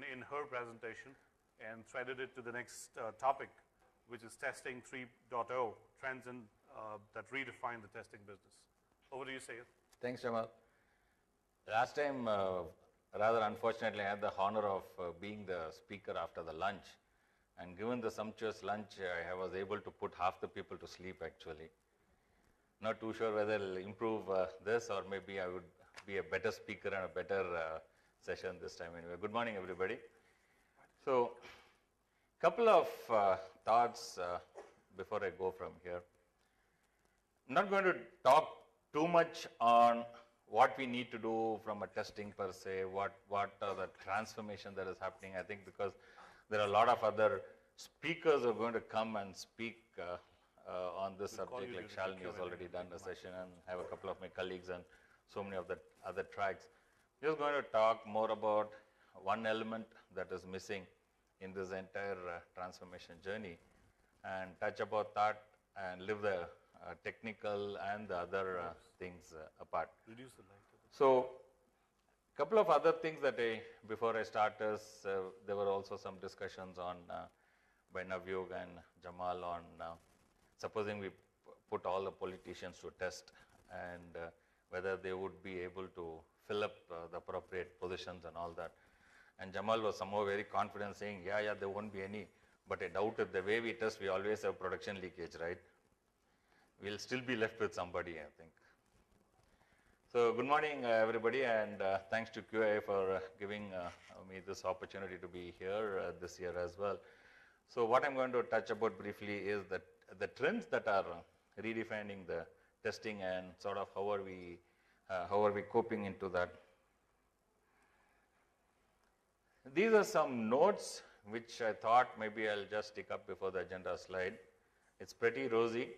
in her presentation and threaded it to the next topic, which is Testing 3.0, trends that redefine the testing business. Over to you, Syed. Thanks, Jamal. Last time, rather unfortunately, I had the honor of being the speaker after the lunch. And given the sumptuous lunch, I was able to put half the people to sleep, actually. Not too sure whether it'll improve this, or maybe I would be a better speaker and a better session this time. Anyway, good morning, everybody. So, couple of thoughts before I go from here. I'm not going to talk too much on what we need to do from a testing per se, what are the transformation that is happening. I think because there are a lot of other speakers who are going to come and speak on this subject, like Shalini has already done a session, and I have a couple of my colleagues and so many of the other tracks. We're just going to talk more about one element that is missing in this entire transformation journey and touch about that and leave the technical and the other things apart. Reduce the light. So, couple of other things that before I start is, there were also some discussions on by Navyog and Jamal on supposing we put all the politicians to test and whether they would be able to fill up the appropriate positions and all that. And Jamal was somehow very confident saying, yeah, there won't be any, but I doubt it. The way we test, we always have production leakage, right? We'll still be left with somebody, I think. So good morning, everybody, and thanks to QA for giving me this opportunity to be here this year as well. So what I'm going to touch about briefly is that the trends that are redefining the testing and sort of how are we coping into that. These are some notes which I thought maybe I'll just stick up before the agenda slide. It's pretty rosy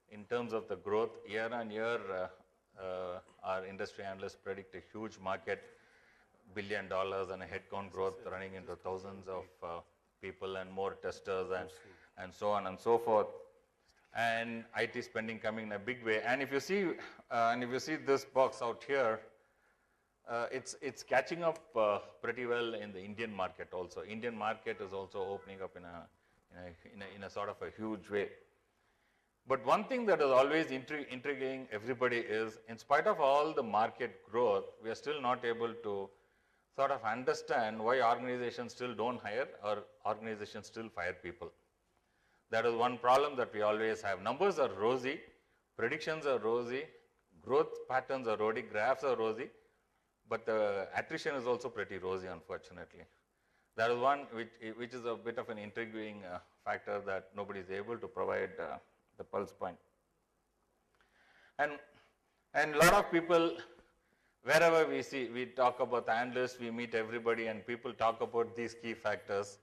in terms of the growth. Year on year, our industry analysts predict a huge market, $1 billion, and a headcount growth running into thousands of people and more testers and so on and so forth. And IT spending coming in a big way. And if you see this box out here, it's catching up pretty well in the Indian market also. Indian market is also opening up in a sort of a huge way. But one thing that is always intriguing everybody is, in spite of all the market growth, we are still not able to sort of understand why organizations still don't hire or organizations still fire people. That is one problem that we always have. Numbers are rosy, predictions are rosy, growth patterns are rosy, graphs are rosy, but the attrition is also pretty rosy, unfortunately. That is one which is a bit of an intriguing factor that nobody is able to provide the pulse point. And a lot of people, wherever we talk about analysts, we meet everybody and people talk about these key factors.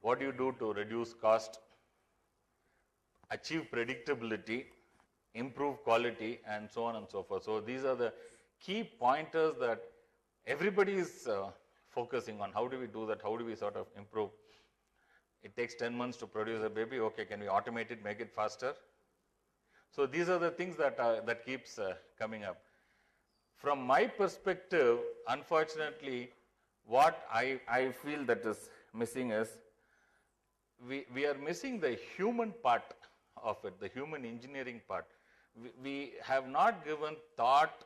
What do you do to reduce cost, achieve predictability, improve quality, and so on and so forth. So these are the key pointers that everybody is focusing on. How do we do that? How do we sort of improve? It takes 10 months to produce a baby. Okay, can we automate it, make it faster? So these are the things that keeps coming up. From my perspective, unfortunately, what I feel that is missing is we are missing the human part of it, the human engineering part. We have not given thought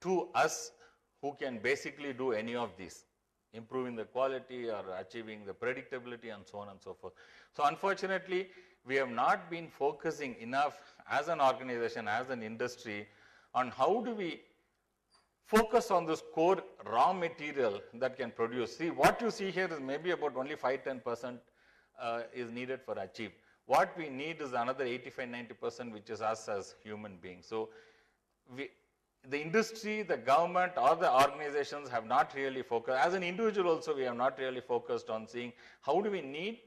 to us who can basically do any of these, improving the quality or achieving the predictability and so on and so forth. So unfortunately, we have not been focusing enough as an organization, as an industry, on how do we focus on this core raw material that can produce. See, what you see here is maybe about only 5-10% is needed for achieve. What we need is another 85-90%, which is us as human beings. So the industry, the government, or the organizations have not really focused. As an individual also, we have not really focused on seeing how do we need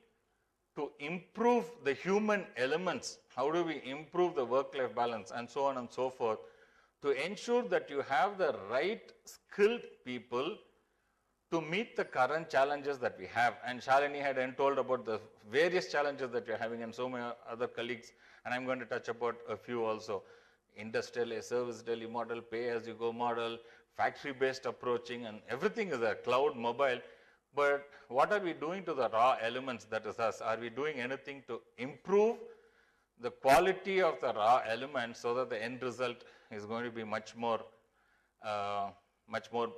to improve the human elements, how do we improve the work-life balance, and so on and so forth, to ensure that you have the right skilled people to meet the current challenges that we have. And Shalini had told about the various challenges that we are having, and so many other colleagues, and I'm going to touch about a few also. Industrial, a service delivery model, pay-as-you-go model, factory-based approaching, and everything is a cloud, mobile. But what are we doing to the raw elements, that is us? Are we doing anything to improve the quality of the raw elements so that the end result is going to be much more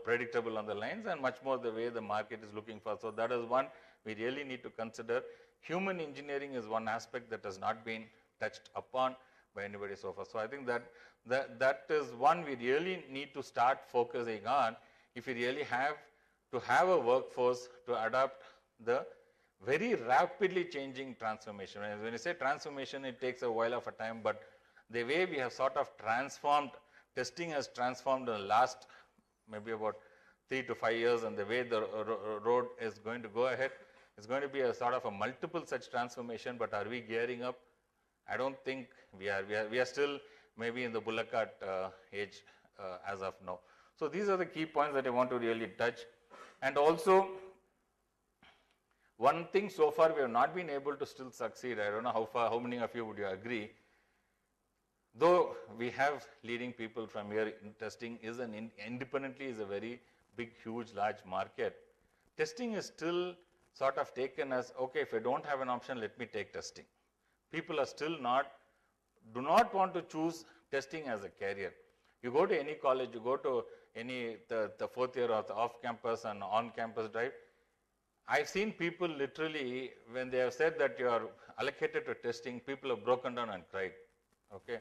predictable on the lines and much more the way the market is looking for? So that is one we really need to consider. Human engineering is one aspect that has not been touched upon by anybody so far. So I think that is one we really need to start focusing on if we really have to have a workforce to adapt the very rapidly changing transformation. When you say transformation, it takes a while of a time, but the way we have sort of transformed, testing has transformed in the last maybe about 3 to 5 years, and the way the road is going to go ahead, it's going to be a sort of a multiple such transformation. But are we gearing up? I don't think we are. We are still maybe in the bullock cart age as of now. So these are the key points that I want to really touch. And also, one thing so far we have not been able to still succeed. I don't know how many of you would you agree. Though we have leading people from here, testing is independently is a very big, huge, large market. Testing is still sort of taken as, okay, if I don't have an option, let me take testing. People are still do not want to choose testing as a career. You go to any college, you go to any the fourth year of the off-campus and on-campus drive, I've seen people literally, when they have said that you are allocated to testing, people have broken down and cried. Okay,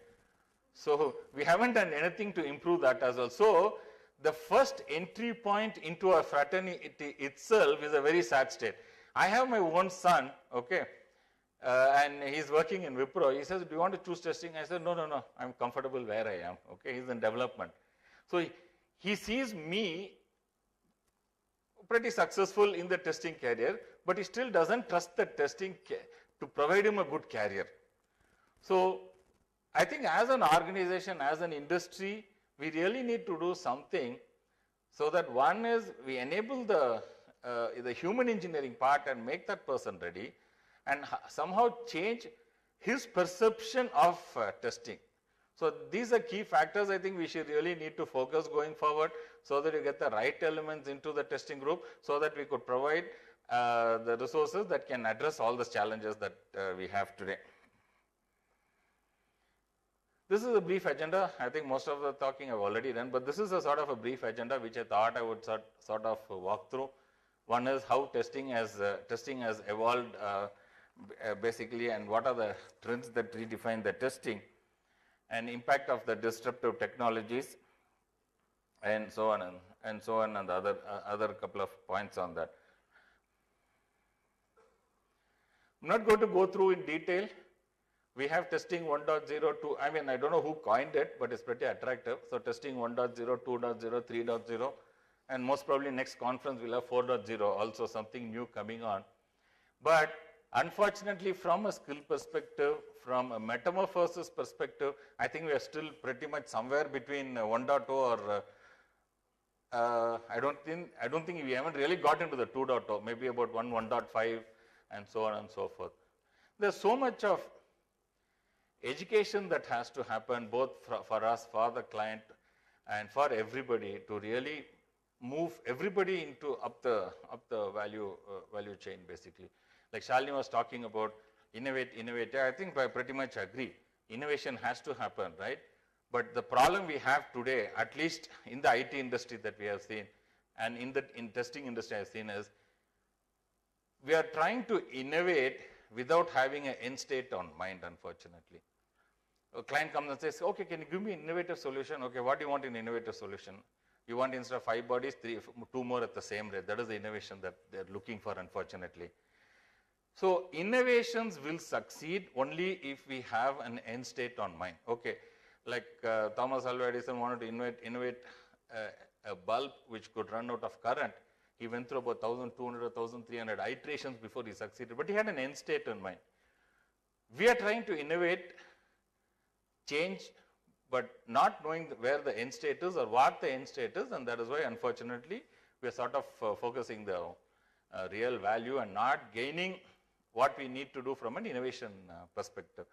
so we haven't done anything to improve that as well. So the first entry point into our fraternity itself is a very sad state. I have my own son, okay, and he's working in Wipro. He says, do you want to choose testing? I said, no, I'm comfortable where I am. Okay, he's in development. So he sees me pretty successful in the testing career, but he still doesn't trust the testing to provide him a good career. So I think as an organization, as an industry, we really need to do something so that one is we enable the human engineering part and make that person ready, and somehow change his perception of testing. So these are key factors I think we should really need to focus going forward, so that you get the right elements into the testing group, so that we could provide the resources that can address all the challenges that we have today. This is a brief agenda. I think most of the talking I've already done, but this is a sort of a brief agenda which I thought I would sort of walk through. One is how testing has evolved basically, and what are the trends that redefine the testing, and impact of the disruptive technologies, and so on and the other couple of points on that. I'm not going to go through in detail. We have testing 1.0, I mean, I don't know who coined it, but it's pretty attractive. So testing 1.0, 2.0, 3.0, and most probably next conference we'll have 4.0, also something new coming on. But unfortunately, from a skill perspective, from a metamorphosis perspective, I think we are still pretty much somewhere between 1.0 or I don't think we haven't really got into the 2.0, maybe about 1.5, and so on and so forth. There's so much of education that has to happen, both for us, for the client, and for everybody, to really move everybody into up the value chain, basically. Like Shalini was talking about innovate. I think I pretty much agree. Innovation has to happen, right? But the problem we have today, at least in the IT industry that we have seen, and in testing industry I've seen, is we are trying to innovate without having an end state on mind, unfortunately. A client comes and says, okay, can you give me an innovative solution? Okay, what do you want in innovative solution? You want, instead of 5 bodies, 2 more at the same rate. That is the innovation that they're looking for, unfortunately. So innovations will succeed only if we have an end state on mind. Okay, like Thomas Alva Edison wanted to innovate a bulb which could run out of current. He went through about 1,200 or 1,300 iterations before he succeeded, but he had an end state in mind. We are trying to innovate, change, but not knowing where the end state is or what the end state is, and that is why, unfortunately, we are sort of focusing the real value and not gaining what we need to do from an innovation perspective.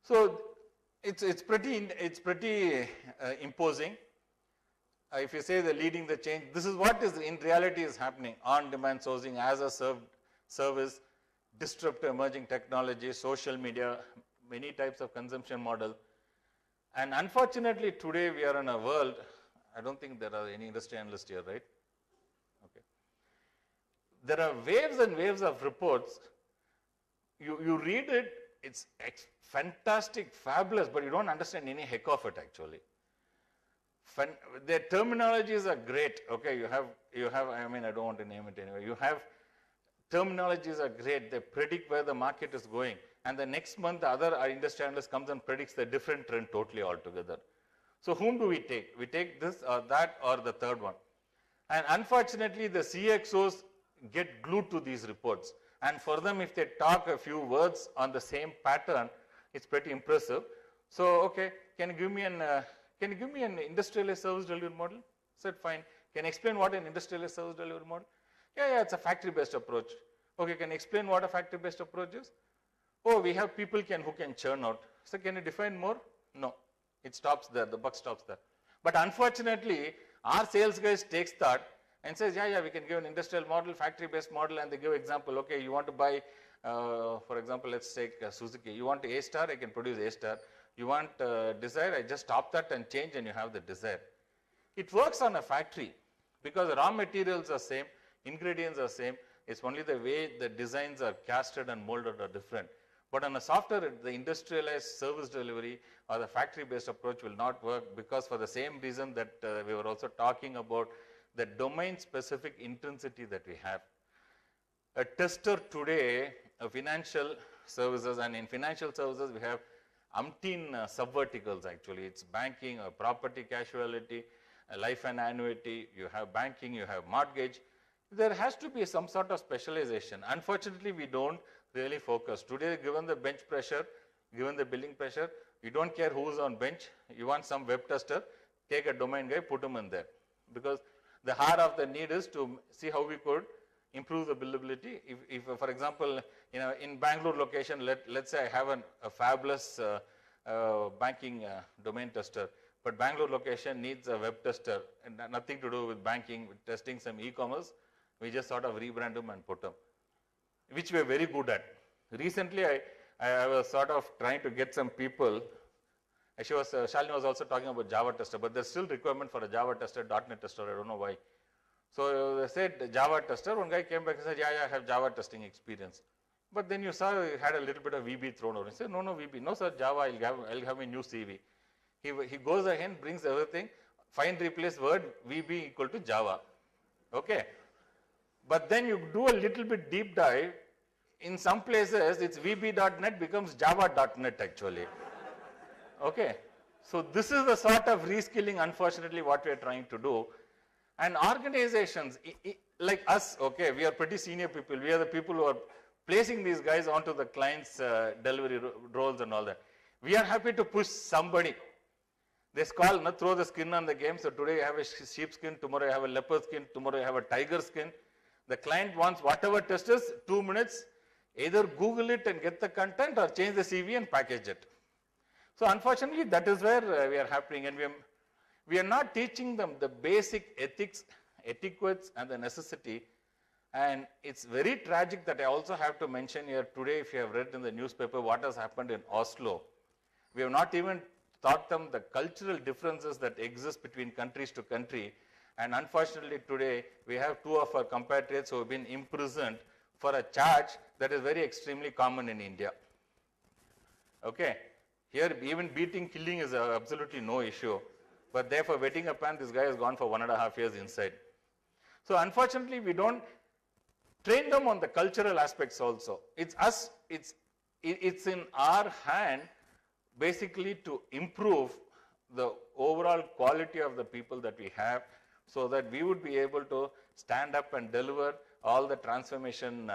So it's pretty imposing. if you say they're leading the change, this is what is in reality is happening. On-demand sourcing as a service, disruptive emerging technology, social media, many types of consumption model. And unfortunately, today we are in a world, I don't think there are any industry analysts here, right? Okay. There are waves and waves of reports. You read it, it's fantastic, fabulous, but you don't understand any heck of it actually. Their terminologies are great. Okay, you have, I mean, I don't want to name it anyway. You have terminologies are great. They predict where the market is going. And the next month, the other industry analyst comes and predicts the different trend totally altogether. So whom do we take? We take this or that or the third one. And unfortunately, the CXOs get glued to these reports. And for them, if they talk a few words on the same pattern, it's pretty impressive. So, okay, can you give me an industrialized service delivery model? I said, fine. Can you explain what an industrialized service delivery model? Yeah, it's a factory-based approach. Okay, can you explain what a factory-based approach is? Oh, we have people who can churn out. So can you define more? No. It stops there. The buck stops there. But unfortunately, our sales guys takes that and says, yeah, we can give an industrial model, factory-based model, and they give example. Okay, you want to buy, for example, let's take Suzuki. You want A-Star, I can produce A-Star. You want Desire, I just stop that and change and you have the Desire. It works on a factory because the raw materials are same, ingredients are same. It's only the way the designs are casted and molded are different. But on a software, the industrialized service delivery or the factory-based approach will not work because for the same reason that we were also talking about the domain-specific intensity that we have. A tester today, financial services, and in financial services we have umpteen sub-verticals actually. It's banking, property casualty, life and annuity, you have banking, you have mortgage. There has to be some sort of specialization. Unfortunately, we don't really focus. Today, given the bench pressure, given the billing pressure, you don't care who's on bench. You want some web tester, take a domain guy, put him in there. Because the heart of the need is to see how we could improve the billability. If for example, in Bangalore location, let's say I have a fabulous banking domain tester, but Bangalore location needs a web tester and nothing to do with banking, with testing some e-commerce. We just sort of rebrand them and put them, which we are very good at. Recently, I was sort of trying to get some people. Shalini was also talking about Java tester, but there's still requirement for a Java tester, .NET tester, I don't know why. So they said Java tester, one guy came back and said, yeah, I have Java testing experience. But then you saw he had a little bit of VB thrown out. He said, no, VB, no sir, Java, I'll have a new CV. He goes ahead, brings everything, find replace word, VB equal to Java. Okay. But then you do a little bit deep dive, in some places it's VB.NET becomes Java.NET actually. Okay. So this is the sort of reskilling, unfortunately, what we are trying to do. And organizations like us, okay, we are pretty senior people. We are the people who are placing these guys onto the client's delivery roles and all that. We are happy to push somebody. This call, throw the skin on the game. So today you have a sheep skin, tomorrow you have a leopard skin, tomorrow you have a tiger skin. The client wants whatever test is, 2 minutes, either Google it and get the content or change the CV and package it. So unfortunately, that is where we are happening, and we are not teaching them the basic ethics, etiquettes and the necessity. And it's very tragic that I also have to mention here today, if you have read in the newspaper what has happened in Oslo. We have not even taught them the cultural differences that exist between countries to country. And unfortunately today, we have 2 of our compatriots who have been imprisoned for a charge that is very extremely common in India. Okay. Here, even beating, killing is absolutely no issue. But therefore, wetting a pan, this guy has gone for 1.5 years inside. So unfortunately, we don't train them on the cultural aspects also. It's us, it's in our hand basically to improve the overall quality of the people that we have, so that we would be able to stand up and deliver all the transformation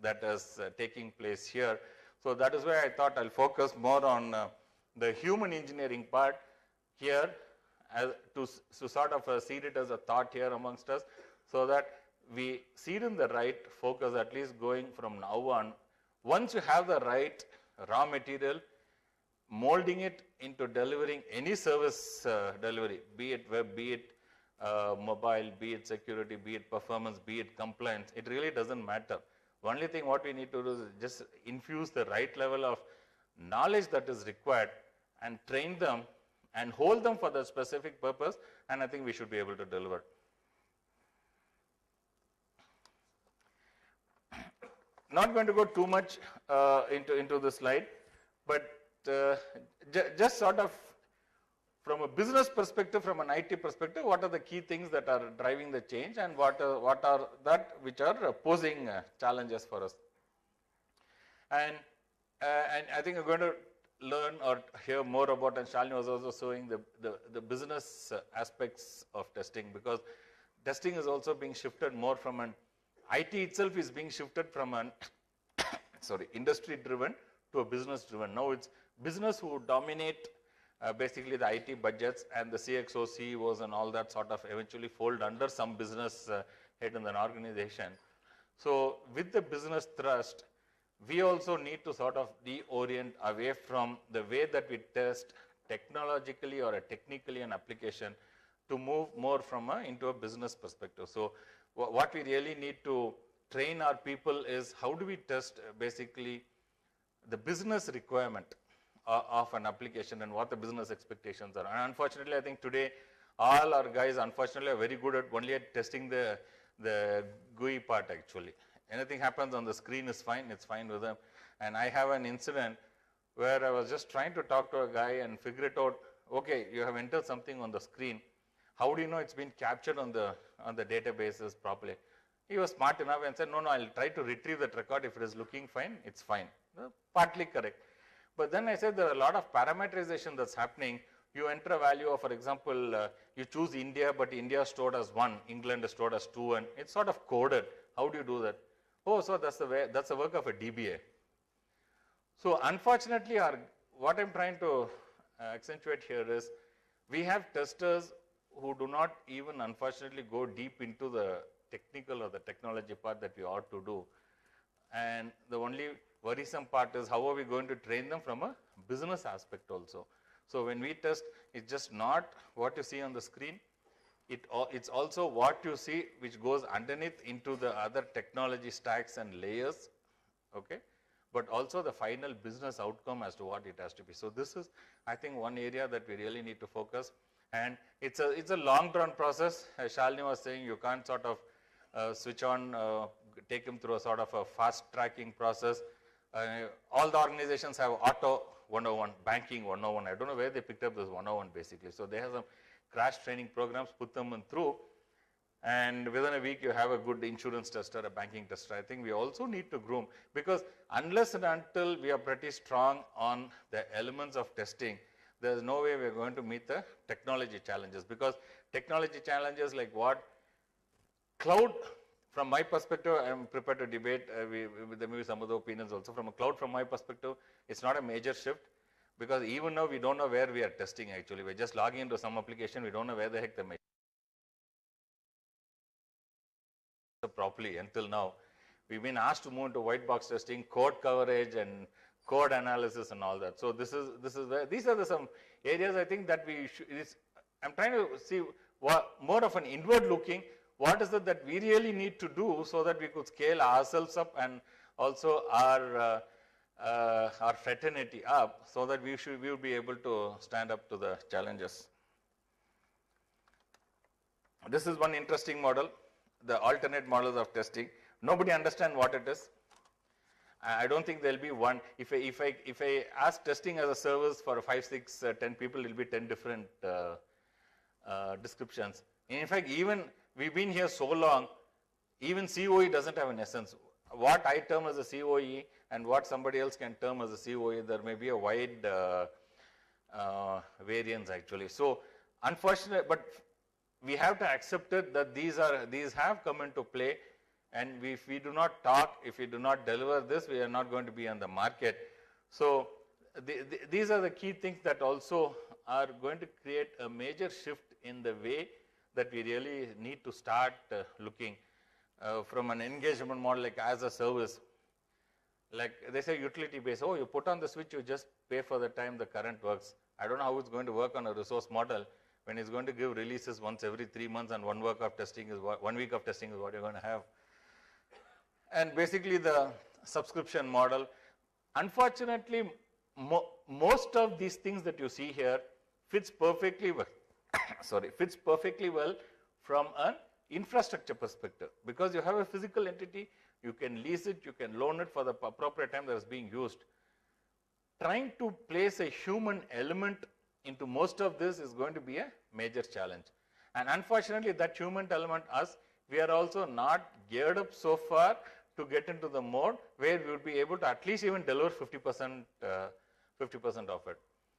that is taking place here. So that is why I thought I'll focus more on the human engineering part here, to sort of seed it as a thought here amongst us, so that we seed in the right focus, at least going from now on. Once you have the right raw material, molding it into delivering any service delivery, be it web, be it mobile, be it security, be it performance, be it compliance, it really doesn't matter. Only thing what we need to do is just infuse the right level of knowledge that is required and train them and hold them for the specific purpose, and I think we should be able to deliver. Not going to go too much into the slide, but just sort of from a business perspective, from an IT perspective, what are the key things that are driving the change, and what are that which are posing challenges for us. And I think we're going to learn or hear more about, and Shalini was also showing the business aspects of testing, because testing is also being shifted more from an IT itself is being shifted from an industry driven to a business driven. Now it's business who dominate basically the IT budgets, and the CXO, CEOs and all that sort of eventually fold under some business head in an organization. So with the business thrust, we also need to sort of deorient away from the way that we test technologically or technically an application to move more from into a business perspective. So what we really need to train our people is how do we test basically the business requirement of an application and what the business expectations are. And unfortunately, I think today all our guys unfortunately are very good at only at testing the GUI part actually. Anything happens on the screen is fine, it's fine with them. And I have an incident where I was just trying to talk to a guy and figure it out, okay, you have entered something on the screen. How do you know it's been captured on the databases properly? He was smart enough and said, no, I'll try to retrieve that record. If it is looking fine, it's fine. Partly correct. But then I said there are a lot of parameterization that's happening. You enter a value of, for example, you choose India, but India is stored as 1, England is stored as 2, and it's sort of coded. How do you do that? Oh, so that's the work of a DBA. So unfortunately, what I'm trying to accentuate here is we have testers who do not even unfortunately go deep into the technical or the technology part that we ought to do. And the only worrisome part is how are we going to train them from a business aspect also. So when we test, it's just not what you see on the screen. It's also what you see which goes underneath into the other technology stacks and layers, okay? But also the final business outcome as to what it has to be. So this is, I think, one area that we really need to focus. And it's a long drawn process. As Shalini was saying, you can't sort of switch on, take them through a sort of a fast tracking process. All the organizations have Auto 101, Banking 101. I don't know where they picked up this 101 basically. So they have some crash training programs, put them in through, and within a week you have a good insurance tester, a banking tester. I think we also need to groom, because unless and until we are pretty strong on the elements of testing, there is no way we are going to meet the technology challenges. Because technology challenges like what? Cloud, from my perspective, I am prepared to debate with maybe some of the opinions also. From a cloud, from my perspective, it's not a major shift, because even now we don't know where we are testing actually. We're just logging into some application, we don't know where the heck the machine is properly until now. We've been asked to move into white box testing, code coverage and code analysis and all that. So this is where, these are some areas I think that we should, I'm trying to see more of an inward looking, what is it that we really need to do so that we could scale ourselves up and also our fraternity up, so that we will be able to stand up to the challenges. This is one interesting model, the alternate models of testing. Nobody understands what it is. I don't think there will be one. If I ask testing as a service for 5, 6, 10 people, it will be 10 different descriptions. In fact, even we've been here so long, even COE doesn't have an essence. What I term as a COE and what somebody else can term as a COE, there may be a wide variance actually. So unfortunately, but we have to accept it that these have come into play, and if we do not talk, if we do not deliver this, we are not going to be on the market. So these are the key things that also are going to create a major shift in the way that we really need to start looking from an engagement model like as a service. Like they say utility based, oh, you put on the switch, you just pay for the time the current works. I don't know how it's going to work on a resource model when it's going to give releases once every 3 months and 1 week of testing is what you're going to have. And basically the subscription model, unfortunately, most of these things that you see here fits perfectly well, fits perfectly well from an infrastructure perspective, because you have a physical entity, you can lease it, you can loan it for the appropriate time that is being used. Trying to place a human element into most of this is going to be a major challenge. And unfortunately, that human element, we are also not geared up so far to get into the mode where we would be able to at least even deliver 50% of it.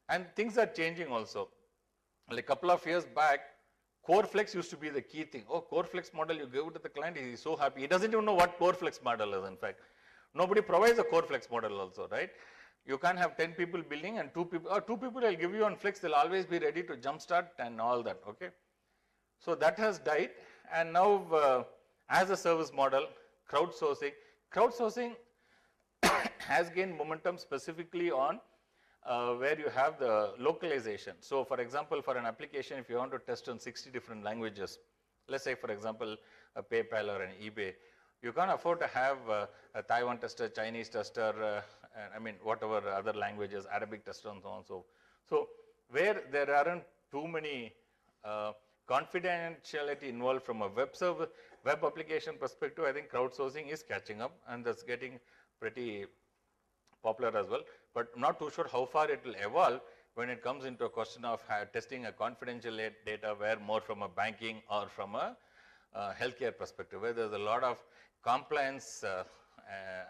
And things are changing also. Like a couple of years back, CoreFlex used to be the key thing. Oh, CoreFlex model, you give it to the client, he is so happy. He doesn't even know what CoreFlex model is, in fact. Nobody provides a CoreFlex model also, right? You can't have 10 people building and 2 people, or 2 people I'll give you on Flex, they'll always be ready to jumpstart and all that, okay? So that has died, and now as a service model, crowdsourcing has gained momentum specifically on where you have the localization. So for example, for an application, if you want to test on 60 different languages, let's say for example, a PayPal or an eBay, you can't afford to have a Taiwan tester, Chinese tester, whatever other languages, Arabic tester and so on. So where there aren't too many confidentiality involved from a web application perspective, I think crowdsourcing is catching up, and that's getting pretty popular as well. But I'm not too sure how far it will evolve when it comes into a question of testing a confidential data, where more from a banking or from a healthcare perspective, where there's a lot of compliance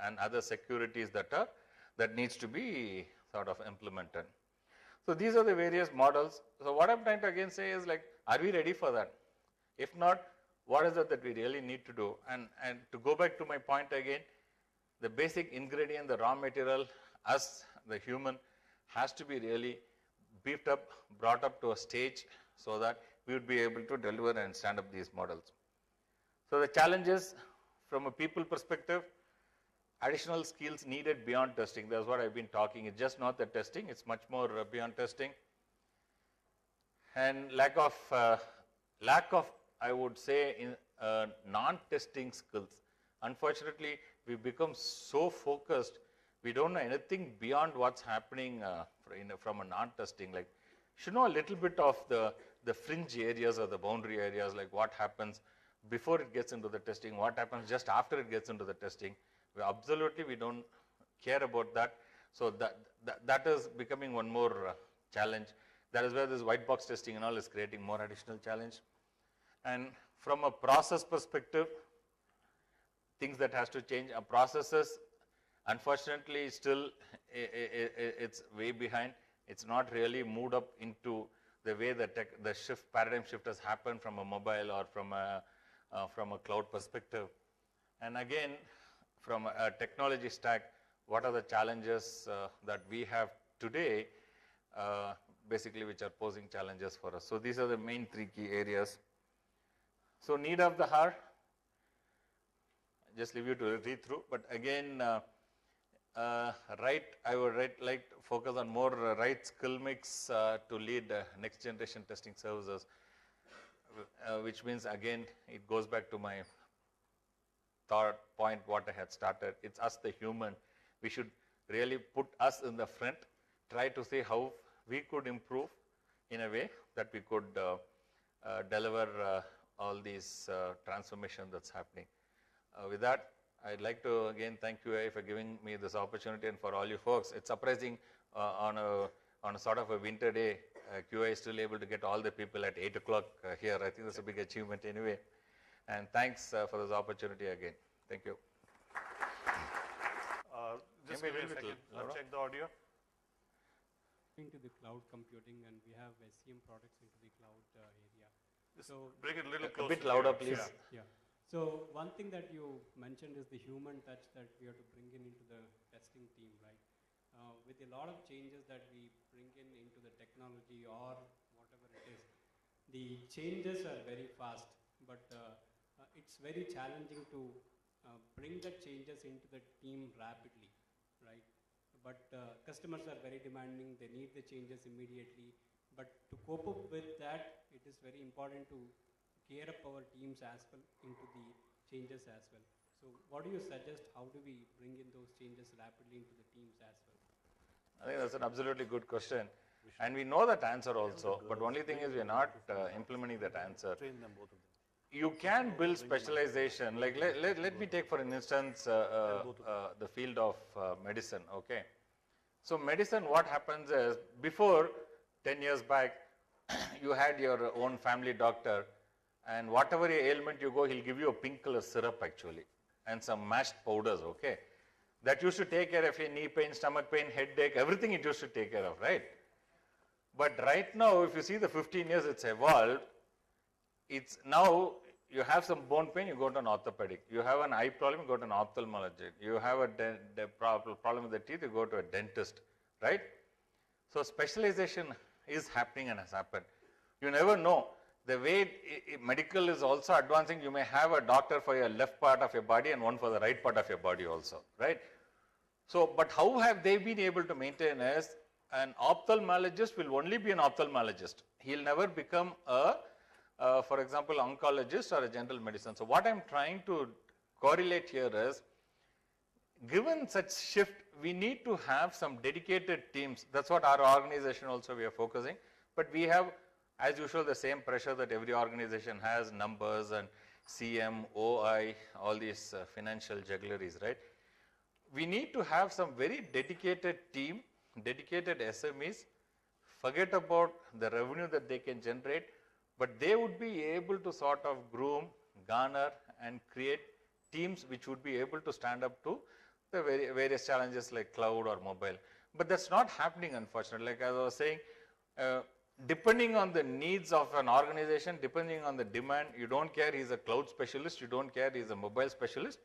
and other securities that needs to be sort of implemented. So these are the various models. So what I'm trying to again say is, like, are we ready for that? If not, what is it that we really need to do? And to go back to my point again, the basic ingredient, the raw material, us, the human, has to be really beefed up, brought up to a stage so that we would be able to deliver and stand up these models. So the challenges from a people perspective, additional skills needed beyond testing. That's what I've been talking. It's just not the testing, it's much more beyond testing. And lack of, I would say, in non-testing skills. Unfortunately, we've become so focused, we don't know anything beyond what's happening from a non-testing. Like, you should know a little bit of the fringe areas or the boundary areas, like what happens before it gets into the testing, what happens just after it gets into the testing. We don't care about that. So that is becoming one more challenge. That is where this white box testing and all is creating more additional challenge. And from a process perspective, things that has to change. Our processes, unfortunately, still it's way behind. It's not really moved up into the way the paradigm shift has happened from a mobile or from a cloud perspective. And again, from a technology stack, what are the challenges that we have today, basically, which are posing challenges for us. So these are the main 3 key areas. So need of the hour, just leave you to read through. But again, I would like to focus on more right skill mix to lead next generation testing services, which means, again, it goes back to my third point, what I had started. It's us, the human. We should really put us in the front, try to see how we could improve in a way that we could deliver all these transformation that's happening. With that, I'd like to again thank QAI for giving me this opportunity, and for all you folks. It's surprising on a sort of a winter day, QAI is still able to get all the people at 8 o'clock here. I think that's a big achievement anyway. And thanks for this opportunity again. Thank you. Just give me a second. I'll check the audio. Into the cloud computing, and we have SCM products into the cloud area. So bring it a little closer. A bit louder, please. Yeah. So one thing that you mentioned is the human touch that we have to bring into the testing team, right? With a lot of changes that we bring into the technology or whatever it is, the changes are very fast, but it's very challenging to bring the changes into the team rapidly, right? But customers are very demanding, they need the changes immediately. But to cope up with that, it is very important to gear up our teams as well into the changes as well. So what do you suggest? How do we bring in those changes rapidly into the teams as well? I think that's an absolutely good question. And we know that answer also, but only thing is we are not implementing that answer. Train them, both of them. You can build specialization, like let me take for an instance the field of medicine, okay. So medicine, what happens is, before 10 years back, you had your own family doctor, and whatever ailment you go, he'll give you a pink color syrup actually, and some mashed powders, okay. That used to take care of your knee pain, stomach pain, headache, everything it used to take care of, right? But right now, if you see the 15 years it's evolved, it's now you have some bone pain, you go to an orthopedic. You have an eye problem, you go to an ophthalmologist. You have a problem with the teeth, you go to a dentist, right? So specialization is happening and has happened. You never know. The way medical is also advancing, you may have a doctor for your left part of your body and one for the right part of your body also, right? So, but how have they been able to maintain is, an ophthalmologist will only be an ophthalmologist. He'll never become a for example, oncologist or a general medicine. So what I'm trying to correlate here is, given such shift, we need to have some dedicated teams. That's what our organization also we are focusing. But we have, as usual, the same pressure that every organization has, numbers and CM, OI, all these financial juggleries, right? We need to have some very dedicated team, dedicated SMEs, forget about the revenue that they can generate, but they would be able to sort of groom, garner, and create teams which would be able to stand up to the various challenges like cloud or mobile. But that's not happening, unfortunately. Like as I was saying, depending on the needs of an organization, depending on the demand, you don't care he's a cloud specialist, you don't care he's a mobile specialist.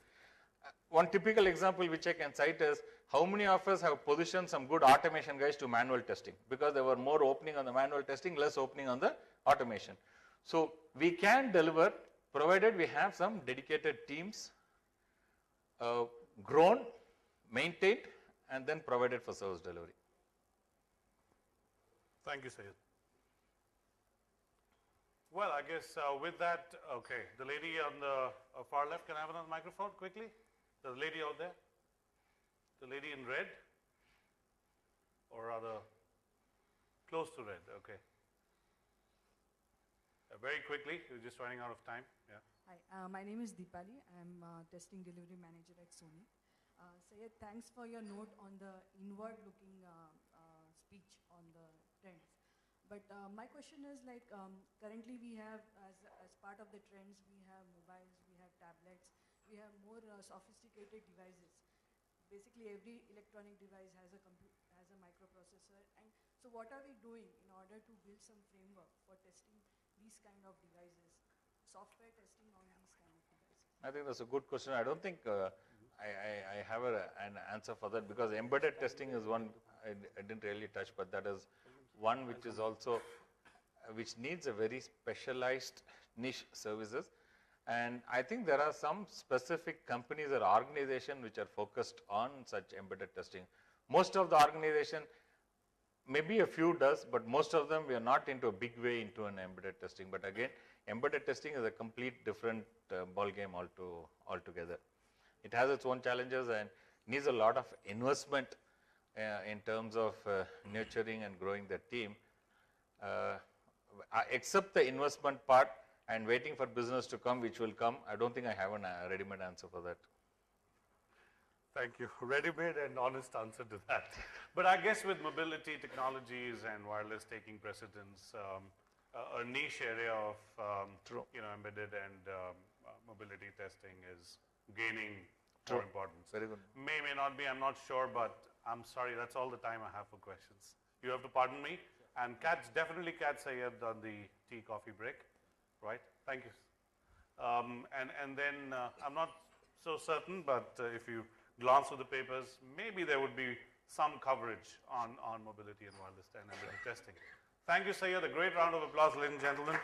One typical example which I can cite is, how many of us have positioned some good automation guys to manual testing? Because there were more opening on the manual testing, less opening on the automation. So we can deliver, provided we have some dedicated teams, grown, maintained, and then provided for service delivery. Thank you, Syed. Well, I guess with that, okay, the lady on the far left, can I have another microphone quickly? The lady out there? The lady in red? Or rather, close to red, okay. Very quickly, we're just running out of time. Yeah. Hi, my name is Deepali. I'm testing delivery manager at Sony. Syed, thanks for your note on the inward-looking speech on the trends. But my question is, like, currently we have, as part of the trends, we have mobiles, we have tablets, we have more sophisticated devices. Basically, every electronic device has a microprocessor. And so what are we doing in order to build some framework for testing these kind of devices, software testing on these kind of devices? I think that's a good question. I don't think I have an answer for that, because embedded testing is one I didn't really touch, but that is one which is also, which needs a very specialized niche services. And I think there are some specific companies or organizations which are focused on such embedded testing. Most of the organization, maybe a few does, but most of them we are not into a big way into an embedded testing. But again, embedded testing is a complete different ball game altogether. It has its own challenges and needs a lot of investment in terms of nurturing and growing the team. Except the investment part and waiting for business to come, which will come, I don't think I have a ready-made answer for that. Thank you. Ready-made and honest answer to that. But I guess with mobility technologies and wireless taking precedence, a niche area of embedded and mobility testing is gaining more importance. Very good. May not be, I'm not sure, but I'm sorry, that's all the time I have for questions. You have to pardon me. And definitely catch Syed on the tea coffee break, right? Thank you. And then I'm not so certain, but if you glance through the papers, maybe there would be some coverage on mobility and wireless and embedded testing. Thank you, Syed. A great round of applause, ladies and gentlemen.